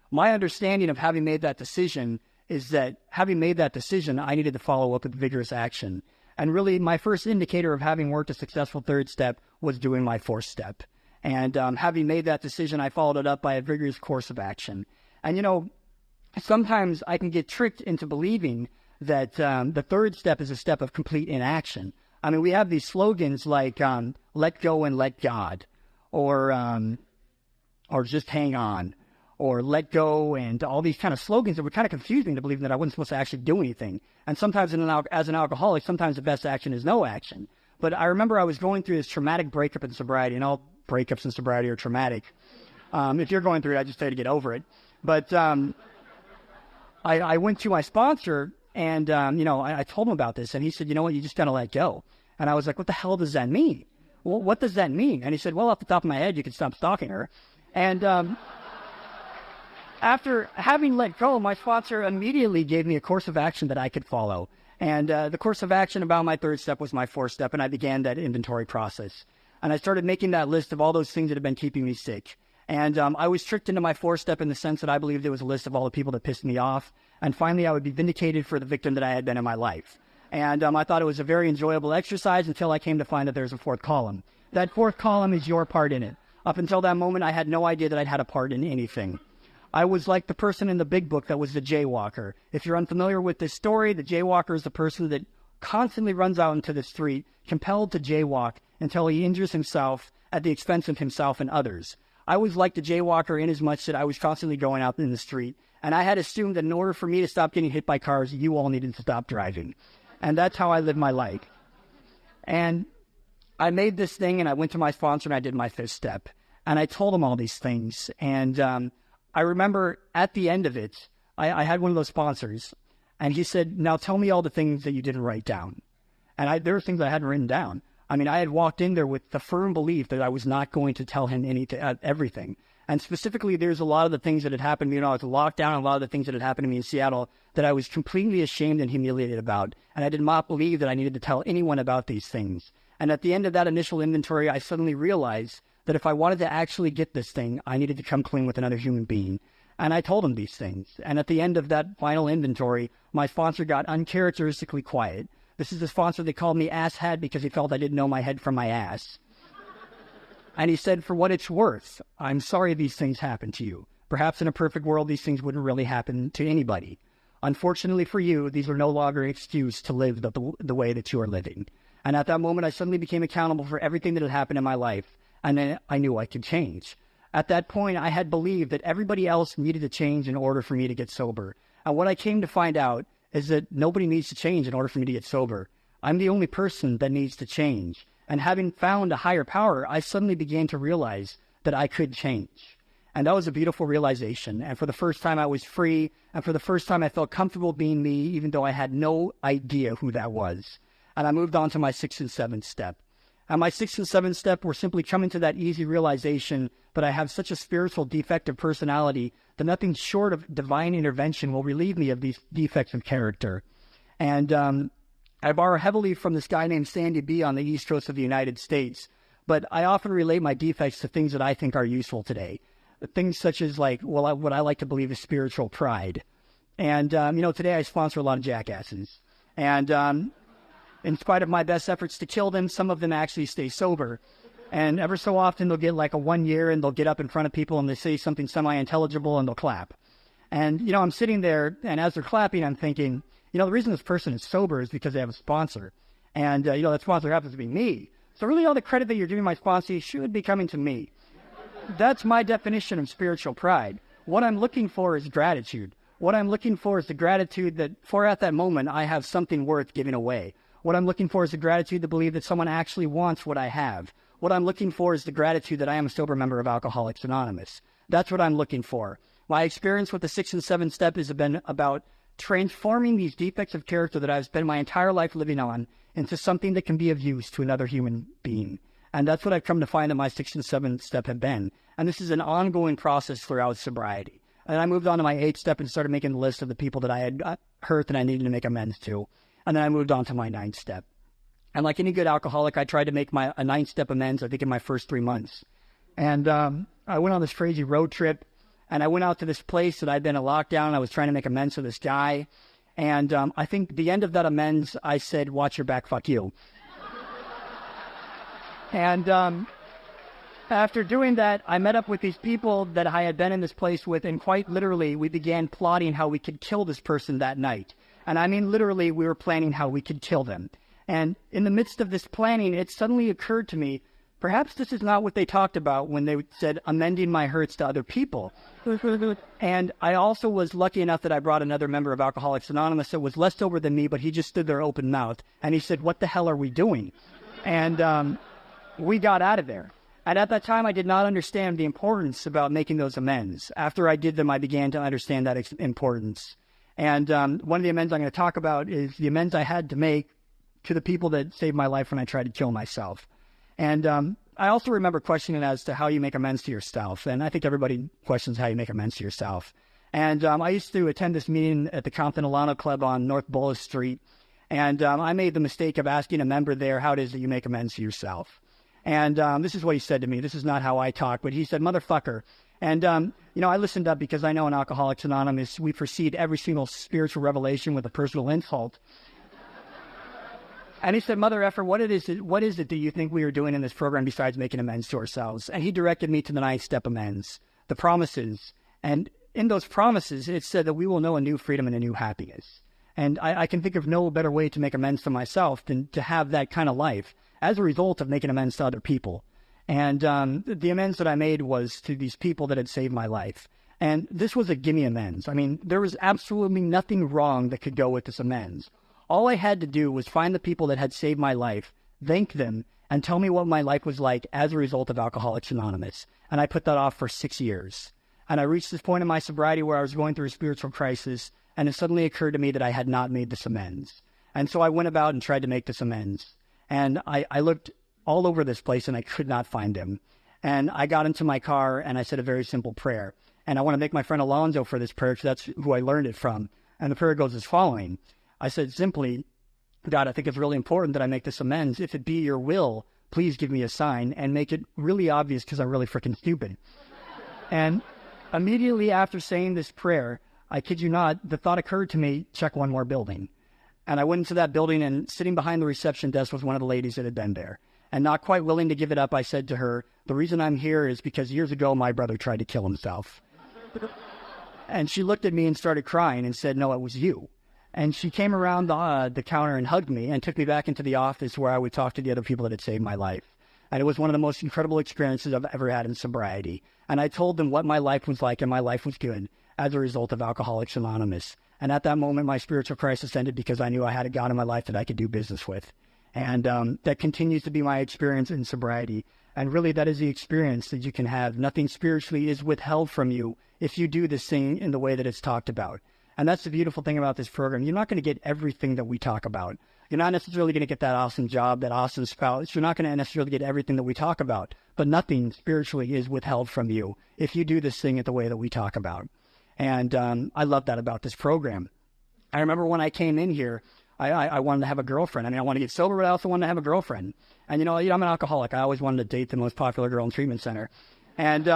my understanding of having made that decision is that having made that decision, I needed to follow up with vigorous action. And really, my first indicator of having worked a successful third step was doing my fourth step. And having made that decision, I followed it up by a vigorous course of action. And, you know, sometimes I can get tricked into believing that the third step is a step of complete inaction. I mean, we have these slogans like "let go and let God," or "just hang on," or "let go," and all these kind of slogans that would kind of confuse me to believing that I wasn't supposed to actually do anything. And sometimes as an alcoholic, sometimes the best action is no action. But I remember I was going through this traumatic breakup in sobriety, and all breakups in sobriety are traumatic. If you're going through it, I just say to get over it. But I went to my sponsor, and I told him about this, and he said, "You know what, you just got to let go." And I was like, "What the hell does that mean? Well, what does that mean?" And he said, "Well, off the top of my head, you can stop stalking her." And after having let go, my sponsor immediately gave me a course of action that I could follow. And the course of action about my third step was my fourth step, and I began that inventory process. And I started making that list of all those things that had been keeping me sick. And I was tricked into my fourth step in the sense that I believed it was a list of all the people that pissed me off. And finally, I would be vindicated for the victim that I had been in my life. And I thought it was a very enjoyable exercise until I came to find that there's a fourth column. That fourth column is your part in it. Up until that moment, I had no idea that I'd had a part in anything. I was like the person in the big book that was the jaywalker. If you're unfamiliar with this story, the jaywalker is the person that constantly runs out into the street, compelled to jaywalk until he injures himself at the expense of himself and others. I was like the jaywalker in as much that I was constantly going out in the street, and I had assumed that in order for me to stop getting hit by cars, you all needed to stop driving. And that's how I lived my life. And I made this thing, and I went to my sponsor, and I did my fifth step. And I told him all these things. And I remember at the end of it, I had one of those sponsors, and he said, "Now tell me all the things that you didn't write down." And there were things I hadn't written down. I mean, I had walked in there with the firm belief that I was not going to tell him everything. And specifically, there's a lot of the things that had happened to me when I was locked down, and a lot of the things that had happened to me in Seattle that I was completely ashamed and humiliated about. And I did not believe that I needed to tell anyone about these things. And at the end of that initial inventory, I suddenly realized that if I wanted to actually get this thing, I needed to come clean with another human being. And I told him these things. And at the end of that final inventory, my sponsor got uncharacteristically quiet. This is the sponsor that called me asshat because he felt I didn't know my head from my ass. And he said, "For what it's worth, I'm sorry these things happened to you. Perhaps in a perfect world, these things wouldn't really happen to anybody. Unfortunately for you, these are no longer an excuse to live the way that you are living." And at that moment, I suddenly became accountable for everything that had happened in my life. And then I knew I could change. At that point, I had believed that everybody else needed to change in order for me to get sober. And what I came to find out is that nobody needs to change in order for me to get sober. I'm the only person that needs to change. And having found a higher power, I suddenly began to realize that I could change. And that was a beautiful realization. And for the first time, I was free. And for the first time, I felt comfortable being me, even though I had no idea who that was. And I moved on to my sixth and seventh step. And my sixth and seventh step were simply coming to that easy realization that I have such a spiritual defective personality that nothing short of divine intervention will relieve me of these defects of character. And I borrow heavily from this guy named Sandy B on the East Coast of the United States, but I often relate my defects to things that I think are useful today. Things such as what I like to believe is spiritual pride. And, today I sponsor a lot of jackasses. And in spite of my best efforts to kill them, some of them actually stay sober. And ever so often they'll get like a 1 year and they'll get up in front of people and they say something semi-intelligible and they'll clap. And, I'm sitting there, and as they're clapping, I'm thinking, the reason this person is sober is because they have a sponsor. And, that sponsor happens to be me. So really all the credit that you're giving my sponsor should be coming to me. That's my definition of spiritual pride. What I'm looking for is gratitude. What I'm looking for is the gratitude that for at that moment I have something worth giving away. What I'm looking for is the gratitude to believe that someone actually wants what I have. What I'm looking for is the gratitude that I am a sober member of Alcoholics Anonymous. That's what I'm looking for. My experience with the 6 and 7 step has been about transforming these defects of character that I've spent my entire life living on into something that can be of use to another human being. And that's what I've come to find that my 6 and 7 step have been. And this is an ongoing process throughout sobriety. And I moved on to my 8th step and started making a list of the people that I had hurt that I needed to make amends to. And then I moved on to my 9th step. And like any good alcoholic, I tried to make a 9th step amends, I think, in my first 3 months. And I went on this crazy road trip, and I went out to this place that I'd been in lockdown. I was trying to make amends to this guy. And I think the end of that amends, I said, "Watch your back, fuck you." And after doing that, I met up with these people that I had been in this place with, and quite literally, we began plotting how we could kill this person that night. And I mean literally, we were planning how we could kill them. And in the midst of this planning, it suddenly occurred to me, perhaps this is not what they talked about when they said amending my hurts to other people. And I also was lucky enough that I brought another member of Alcoholics Anonymous that was less sober than me, but he just stood there open mouthed. And he said, "What the hell are we doing?" And we got out of there. And at that time, I did not understand the importance about making those amends. After I did them, I began to understand that importance. And one of the amends I'm going to talk about is the amends I had to make to the people that saved my life when I tried to kill myself. And I also remember questioning as to how you make amends to yourself. And I think everybody questions how you make amends to yourself. And I used to attend this meeting at the Compton Alano Club on North Bullis Street. And I made the mistake of asking a member there how it is that you make amends to yourself. And this is what he said to me. This is not how I talk, but he said, "Motherfucker." And, I listened up because I know in Alcoholics Anonymous, we precede every single spiritual revelation with a personal insult. And he said, "Mother effer, what is it that you think we are doing in this program besides making amends to ourselves?" And he directed me to the 9th step amends, the promises. And in those promises, it said that we will know a new freedom and a new happiness. And I can think of no better way to make amends to myself than to have that kind of life as a result of making amends to other people. And the amends that I made was to these people that had saved my life. And this was a gimme amends. I mean, there was absolutely nothing wrong that could go with this amends. All I had to do was find the people that had saved my life, thank them, and tell me what my life was like as a result of Alcoholics Anonymous. And I put that off for 6 years. And I reached this point in my sobriety where I was going through a spiritual crisis, and it suddenly occurred to me that I had not made this amends. And so I went about and tried to make this amends. And I looked all over this place, and I could not find him. And I got into my car, and I said a very simple prayer. And I want to thank my friend Alonzo for this prayer, because that's who I learned it from. And the prayer goes as following. I said simply, "God, I think it's really important that I make this amends. If it be your will, please give me a sign and make it really obvious, because I'm really freaking stupid." And immediately after saying this prayer, I kid you not, the thought occurred to me, check one more building. And I went into that building, and sitting behind the reception desk was one of the ladies that had been there. And not quite willing to give it up, I said to her, "The reason I'm here is because years ago my brother tried to kill himself." And she looked at me and started crying and said, "No, it was you." And she came around the counter and hugged me and took me back into the office where I would talk to the other people that had saved my life. And it was one of the most incredible experiences I've ever had in sobriety. And I told them what my life was like, and my life was good as a result of Alcoholics Anonymous. And at that moment, my spiritual crisis ended, because I knew I had a God in my life that I could do business with. And that continues to be my experience in sobriety. And really, that is the experience that you can have. Nothing spiritually is withheld from you if you do this thing in the way that it's talked about. And that's the beautiful thing about this program. You're not going to get everything that we talk about. You're not necessarily going to get that awesome job, that awesome spouse. You're not going to necessarily get everything that we talk about. But nothing spiritually is withheld from you if you do this thing in the way that we talk about. And I love that about this program. I remember when I came in here, I wanted to have a girlfriend. I mean, I wanted to get sober, but I also wanted to have a girlfriend. And, I'm an alcoholic. I always wanted to date the most popular girl in treatment center. And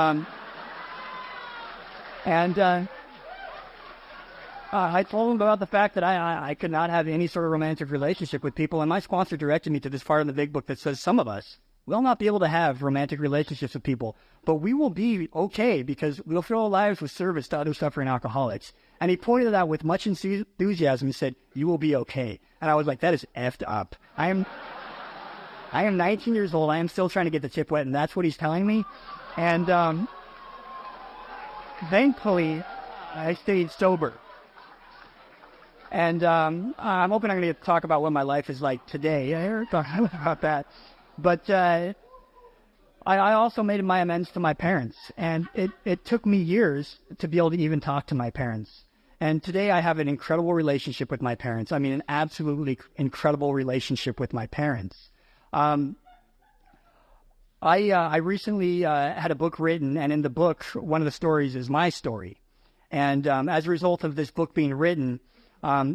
I told him about the fact that I could not have any sort of romantic relationship with people. And my sponsor directed me to this part in the big book that says some of us, we'll not be able to have romantic relationships with people, but we will be okay because we'll fill our lives with service to other suffering alcoholics. And he pointed it out with much enthusiasm and said, you will be okay. And I was like, that is effed up. I am 19 years old. I am still trying to get the tip wet, and that's what he's telling me. And thankfully, I stayed sober. And I'm hoping I'm going to get to talk about what my life is like today. I heard about that. But I also made my amends to my parents. And it took me years to be able to even talk to my parents. And today I have an incredible relationship with my parents. I mean, an absolutely incredible relationship with my parents. I recently had a book written, and in the book, one of the stories is my story. And as a result of this book being written,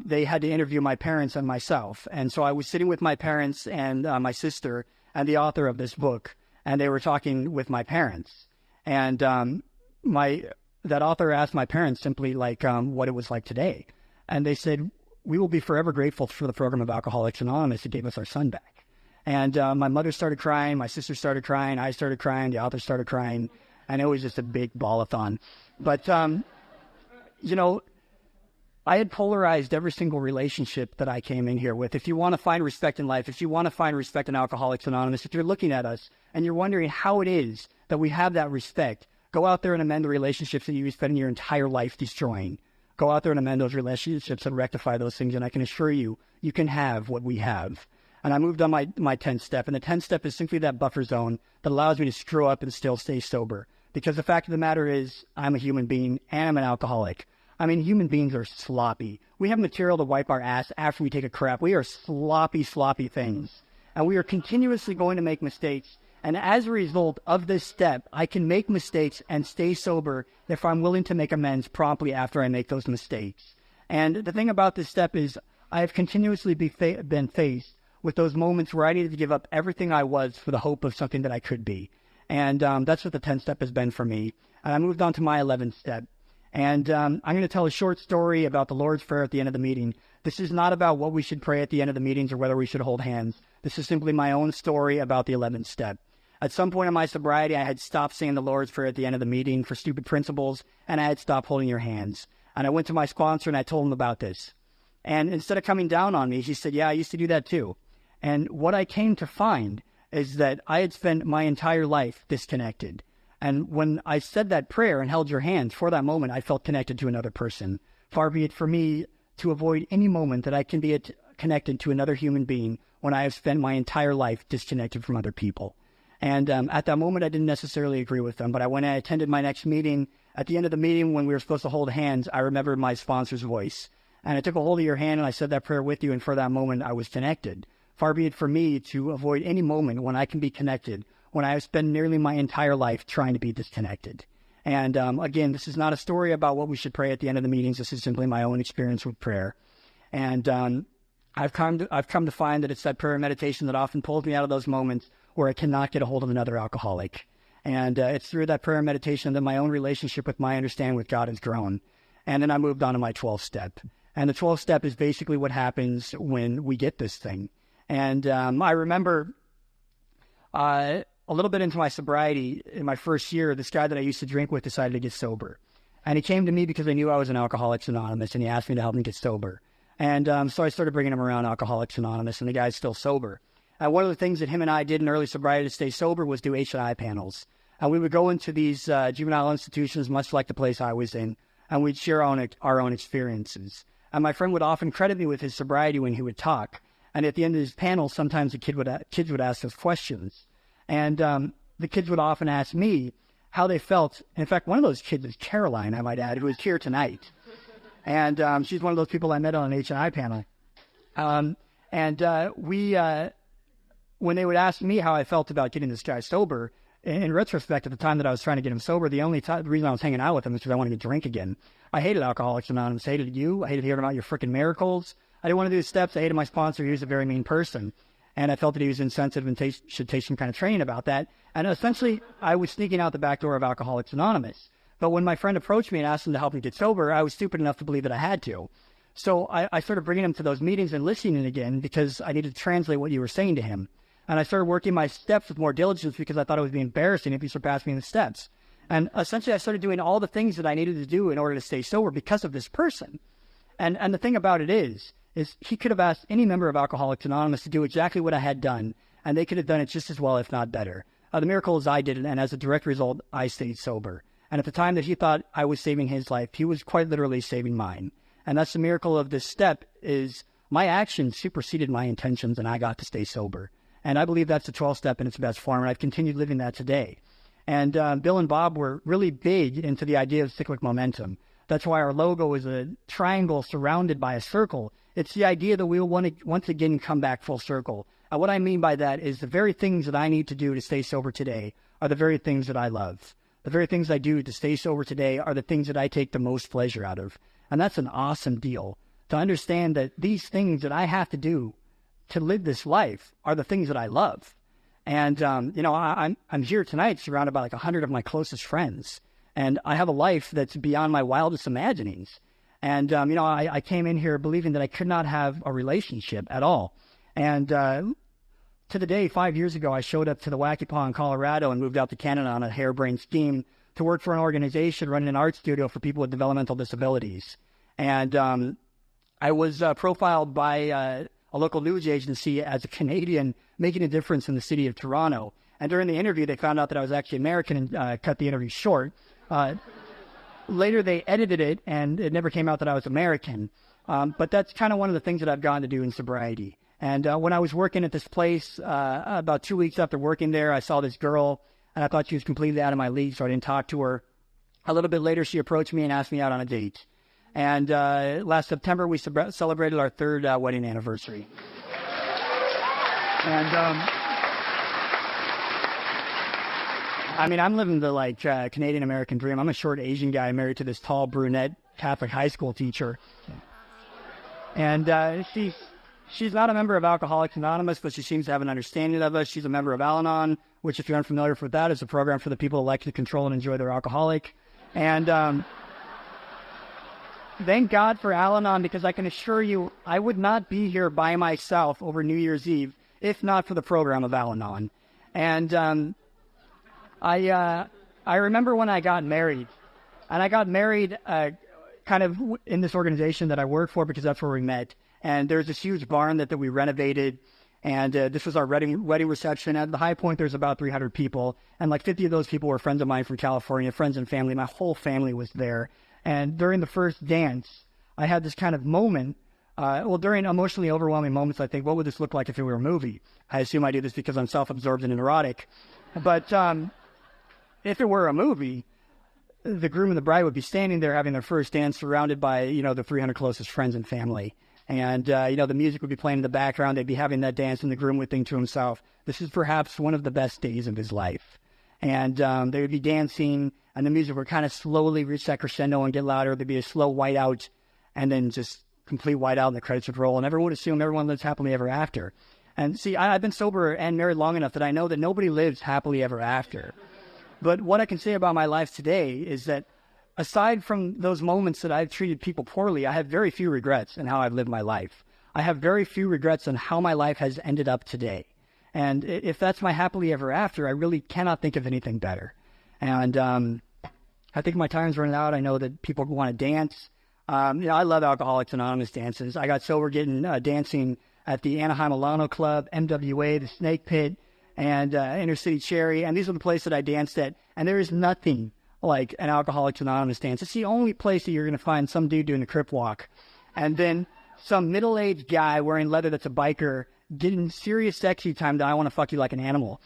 they had to interview my parents and myself. And so I was sitting with my parents and my sister and the author of this book, and they were talking with my parents. And that author asked my parents simply like what it was like today. And they said, we will be forever grateful for the program of Alcoholics Anonymous that gave us our son back. And my mother started crying, my sister started crying, I started crying, the author started crying, and it was just a big ball-a-thon. But, I had polarized every single relationship that I came in here with. If you want to find respect in life, if you want to find respect in Alcoholics Anonymous, if you're looking at us and you're wondering how it is that we have that respect, go out there and amend the relationships that you've spent your entire life destroying. Go out there and amend those relationships and rectify those things, and I can assure you, you can have what we have. And I moved on my 10th step, and the 10th step is simply that buffer zone that allows me to screw up and still stay sober. Because the fact of the matter is, I'm a human being, and I'm an alcoholic. I mean, human beings are sloppy. We have material to wipe our ass after we take a crap. We are sloppy things. And we are continuously going to make mistakes. And as a result of this step, I can make mistakes and stay sober if I'm willing to make amends promptly after I make those mistakes. And the thing about this step is I have continuously been faced with those moments where I needed to give up everything I was for the hope of something that I could be. And that's what the 10th step has been for me. And I moved on to my 11th step. And I'm going to tell a short story about the Lord's Prayer at the end of the meeting. This is not about what we should pray at the end of the meetings or whether we should hold hands. This is simply my own story about the 11th step. At some point in my sobriety, I had stopped saying the Lord's Prayer at the end of the meeting for stupid principles, and I had stopped holding your hands. And I went to my sponsor and I told him about this. And instead of coming down on me, he said, yeah, I used to do that too. And what I came to find is that I had spent my entire life disconnected. And when I said that prayer and held your hands, for that moment, I felt connected to another person. Far be it for me to avoid any moment that I can be connected to another human being when I have spent my entire life disconnected from other people. And at that moment, I didn't necessarily agree with them. But when I attended my next meeting, at the end of the meeting, when we were supposed to hold hands, I remembered my sponsor's voice. And I took a hold of your hand and I said that prayer with you. And for that moment, I was connected. Far be it for me to avoid any moment when I can be connected, when I have spent nearly my entire life trying to be disconnected. And again, this is not a story about what we should pray at the end of the meetings. This is simply my own experience with prayer. And I've come to find that it's that prayer and meditation that often pulls me out of those moments where I cannot get a hold of another alcoholic. And it's through that prayer and meditation that my own relationship with my understanding with God has grown. And then I moved on to my 12th step. And the 12th step is basically what happens when we get this thing. And I remember a little bit into my sobriety, in my first year, this guy that I used to drink with decided to get sober. And he came to me because I knew I was an Alcoholics Anonymous, and he asked me to help him get sober. And so I started bringing him around Alcoholics Anonymous, and the guy's still sober. And one of the things that him and I did in early sobriety to stay sober was do H&I panels. And we would go into these juvenile institutions, much like the place I was in, and we'd share our own experiences. And my friend would often credit me with his sobriety when he would talk. And at the end of his panel, sometimes the kids would ask us questions. And the kids would often ask me how they felt. In fact, one of those kids is Caroline, I might add, who is here tonight. And she's one of those people I met on an H&I panel. When they would ask me how I felt about getting this guy sober, in retrospect, at the time that I was trying to get him sober, the reason I was hanging out with him is because I wanted to drink again. I hated Alcoholics Anonymous. I hated you. I hated hearing about your freaking miracles. I didn't want to do the steps. I hated my sponsor. He was a very mean person. And I felt that he was insensitive and should take some kind of training about that. And essentially, I was sneaking out the back door of Alcoholics Anonymous. But when my friend approached me and asked him to help me get sober, I was stupid enough to believe that I had to. So I started bringing him to those meetings and listening again because I needed to translate what you were saying to him. And I started working my steps with more diligence because I thought it would be embarrassing if he surpassed me in the steps. And essentially, I started doing all the things that I needed to do in order to stay sober because of this person. And the thing about it is he could have asked any member of Alcoholics Anonymous to do exactly what I had done, and they could have done it just as well, if not better. The miracle is I did it, and as a direct result, I stayed sober. And at the time that he thought I was saving his life, he was quite literally saving mine. And that's the miracle of this step, is my actions superseded my intentions, and I got to stay sober. And I believe that's the 12th step in its best form, and I've continued living that today. And Bill and Bob were really big into the idea of cyclic momentum. That's why our logo is a triangle surrounded by a circle. It's the idea that we will want to once again come back full circle. And what I mean by that is the very things that I need to do to stay sober today are the very things that I love. The very things I do to stay sober today are the things that I take the most pleasure out of. And that's an awesome deal, to understand that these things that I have to do to live this life are the things that I love. And, I'm here tonight surrounded by like 100 of my closest friends. And I have a life that's beyond my wildest imaginings. And, I came in here believing that I could not have a relationship at all. And to the day, 5 years ago, I showed up to the Wacky Paw in Colorado and moved out to Canada on a harebrained scheme to work for an organization running an art studio for people with developmental disabilities. And I was profiled by a local news agency as a Canadian making a difference in the city of Toronto. And during the interview, they found out that I was actually American and cut the interview short. Later, they edited it, and it never came out that I was American. But that's kind of one of the things that I've gotten to do in sobriety. And when I was working at this place, about 2 weeks after working there, I saw this girl, and I thought she was completely out of my league, so I didn't talk to her. A little bit later, she approached me and asked me out on a date. And last September, we celebrated our third wedding anniversary. And I'm living the Canadian-American dream. I'm a short Asian guy married to this tall brunette Catholic high school teacher. And she's not a member of Alcoholics Anonymous, but she seems to have an understanding of us. She's a member of Al-Anon, which, if you're unfamiliar with that, is a program for the people who like to control and enjoy their alcoholic. And thank God for Al-Anon, because I can assure you I would not be here by myself over New Year's Eve if not for the program of Al-Anon. And I remember when I got married, and I got married kind of in this organization that I work for, because that's where we met. And there's this huge barn that we renovated, and this was our wedding reception. At the high point, there's about 300 people, and like 50 of those people were friends of mine from California, friends and family. My whole family was there. And during the first dance, I had this kind of moment. During emotionally overwhelming moments, I think, what would this look like if it were a movie? I assume I do this because I'm self-absorbed and neurotic. But if it were a movie, the groom and the bride would be standing there having their first dance surrounded by, the 300 closest friends and family. And, the music would be playing in the background. They'd be having that dance, and the groom would think to himself, this is perhaps one of the best days of his life. And they would be dancing, and the music would kind of slowly reach that crescendo and get louder. There'd be a slow whiteout, and then just complete whiteout, and the credits would roll. And everyone would assume everyone lives happily ever after. And see, I've been sober and married long enough that I know that nobody lives happily ever after. But what I can say about my life today is that aside from those moments that I've treated people poorly, I have very few regrets in how I've lived my life. I have very few regrets on how my life has ended up today. And if that's my happily ever after, I really cannot think of anything better. And I think my time's running out. I know that people want to dance. I love Alcoholics Anonymous dances. I got sober getting dancing at the Anaheim Alano Club, MWA, the Snake Pit, and Inner City Cherry. And these are the places that I danced at. And there is nothing like an Alcoholics Anonymous dance. It's the only place that you're going to find some dude doing a crip walk, and then some middle-aged guy wearing leather that's a biker getting serious sexy time that I want to fuck you like an animal.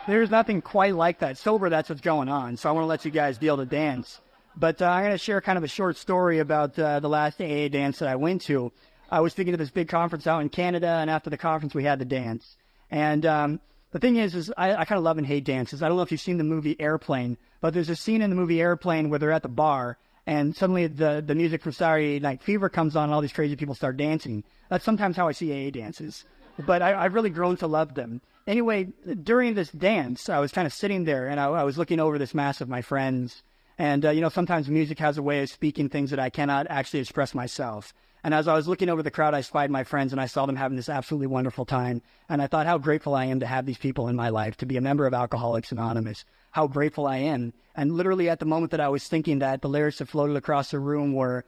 There's nothing quite like that. Sober, that's what's going on. So I want to let you guys be able to dance. But I'm going to share kind of a short story about the last AA dance that I went to. I was speaking to this big conference out in Canada, and after the conference, we had the dance. And the thing is I kind of love and hate dances. I don't know if you've seen the movie Airplane, but there's a scene in the movie Airplane where they're at the bar, and suddenly the music from Saturday Night Fever comes on, and all these crazy people start dancing. That's sometimes how I see AA dances. But I've really grown to love them. Anyway, during this dance, I was kind of sitting there, and I was looking over this mass of my friends. And, sometimes music has a way of speaking things that I cannot actually express myself. And as I was looking over the crowd, I spied my friends and I saw them having this absolutely wonderful time. And I thought how grateful I am to have these people in my life, to be a member of Alcoholics Anonymous, how grateful I am. And literally at the moment that I was thinking that, the lyrics that floated across the room were,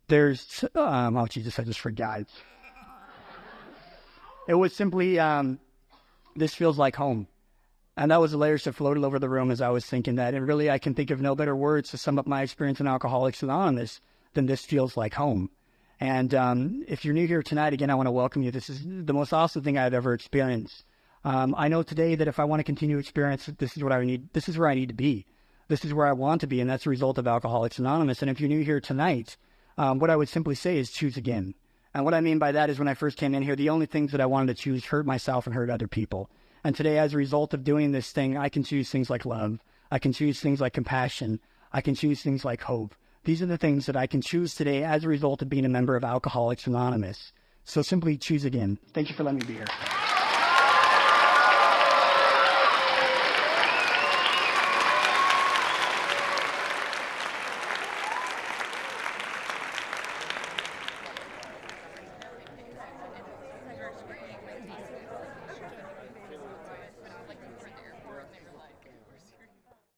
oh Jesus, I just forgot. It was simply, this feels like home. And that was the lyrics that floated over the room as I was thinking that. And really, I can think of no better words to sum up my experience in Alcoholics Anonymous than this feels like home. And if you're new here tonight, again, I want to welcome you. This is the most awesome thing I've ever experienced. I know today that if I want to continue to experience it, this is what I need. This is where I need to be. This is where I want to be, and that's a result of Alcoholics Anonymous. And if you're new here tonight, what I would simply say is choose again. And what I mean by that is when I first came in here, the only things that I wanted to choose hurt myself and hurt other people. And today, as a result of doing this thing, I can choose things like love. I can choose things like compassion. I can choose things like hope. These are the things that I can choose today as a result of being a member of Alcoholics Anonymous. So simply choose again. Thank you for letting me be here.